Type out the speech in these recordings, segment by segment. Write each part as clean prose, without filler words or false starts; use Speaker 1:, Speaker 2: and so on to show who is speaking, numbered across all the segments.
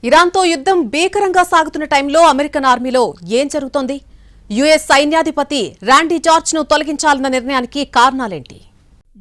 Speaker 1: ఇరాన్తో యుద్ధం భీకరంగా సాగుతున్న టైంలో అమెరికన్ ఆర్మీలో ఏం జరుగుతోంది? యుఎస్ సైన్యాధిపతి రాండీ జార్జ్ను తొలగించాలన్న నిర్ణయానికి కారణాలేంటి?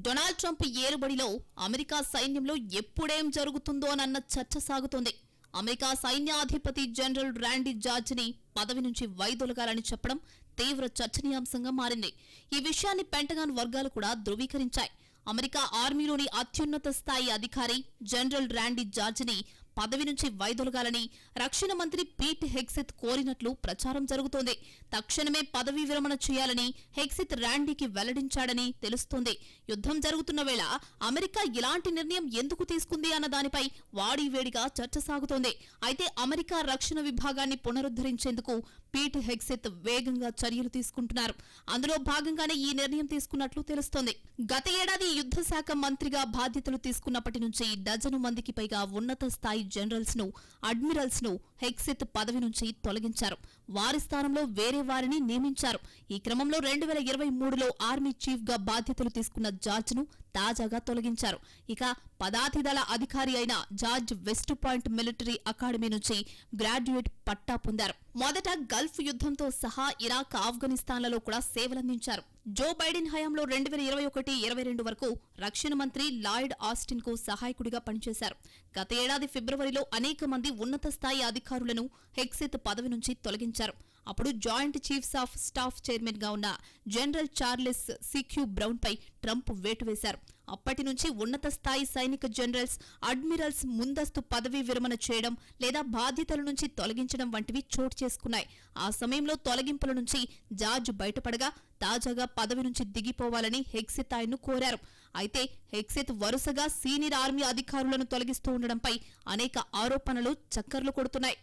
Speaker 2: డొనాల్డ్ ట్రంప్ ఏలుబడిలో అమెరికా సైన్యంలో ఎప్పుడేం జరుగుతుందోనన్న చర్చ సాగుతోంది. అమెరికా సైన్యాధిపతి జనరల్ రాండీ జార్జ్ని పదవి నుంచి వైదొలగాలని చెప్పడం తీవ్ర చర్చనీయాంశంగా మారింది. ఈ విషయాన్ని పెంటగాన్ వర్గాలు కూడా ధృవీకరించాయి. అమెరికా ఆర్మీలోని అత్యున్నత స్థాయి అధికారి జనరల్ రాండీ జార్జ్ని పదవి నుంచి వైదొలగాలని రక్షణ మంత్రి పీట్ హెగ్సెత్ కోరినట్లు ప్రచారం జరుగుతోంది. తక్షణమే పదవీ విరమణ చేయాలని హెగ్సెత్ రాండీకి వెల్లడించాడని తెలుస్తోంది. యుద్ధం జరుగుతున్న వేళ అమెరికా ఇలాంటి నిర్ణయం ఎందుకు తీసుకుంది అన్న దానిపై వాడివేడిగా చర్చ సాగుతోంది. అయితే అమెరికా రక్షణ విభాగాన్ని పునరుద్ధరించేందుకు పీట్ హెగ్సెత్ వేగంగా చర్యలు తీసుకుంటున్నారు. అందులో భాగంగానే ఈ నిర్ణయం తీసుకున్నట్లు తెలుస్తోంది. గత ఏడాది యుద్ధ శాఖ మంత్రిగా బాధ్యతలు తీసుకున్నప్పటి నుంచి డజను మందికి పైగా ఉన్నత స్థాయి జనరల్స్ ను, అడ్మిరల్స్ ను హెగ్సెత్ పదవి నుంచి తొలగించారు. వారి స్థానంలో వేరే వారిని నియమించారు. ఈ క్రమంలో 2023లో ఆర్మీ చీఫ్ గా బాధ్యతలు తీసుకున్న జార్జ్ ను తాజాగా తొలగించారు. ఇక పదాతిదళ అధికారి అయిన George west point military academy నుంచి గ్రాడ్యుయేట్ పట్టా పొందారు. మొదట గల్ఫ్ యుద్ధంతో సహా ఇరాక్, ఆఫ్ఘనిస్తాన్లలో కూడా సేవలందించారు. జో బైడెన్ హయాంలో 2021-22 వరకు రక్షణ మంత్రి లాయిడ్ ఆస్టిన్ కు సహాయకుడిగా పనిచేశారు. గత ఏడాది ఫిబ్రవరిలో అనేక మంది ఉన్నత స్థాయి అధికారులను హెగ్సెత్ పదవి నుంచి తొలగించారు. అప్పుడు joint chiefs of staff chairman గా ఉన్న జనరల్ చార్లెస్ సిక్యూ బ్రౌన్ పై ట్రంప్ వేటు వేశారు. అప్పటి నుంచి ఉన్నత స్థాయి సైనిక జనరల్స్, అడ్మిరల్స్ ముందస్తు పదవీ విరమణ చేయడం లేదా బాధ్యతల నుంచి తొలగించడం వంటివి చోటు చేసుకున్నాయి. ఆ సమయంలో తొలగింపుల నుంచి జార్జ్ బయటపడగా తాజాగా పదవి నుంచి దిగిపోవాలని హెగ్సెత్ ఆయన్ను కోరారు. అయితే హెగ్సెత్ వరుసగా సీనియర్ ఆర్మీ అధికారులను తొలగిస్తూ ఉండడంపై అనేక ఆరోపణలు చక్కర్లు కొడుతున్నాయి.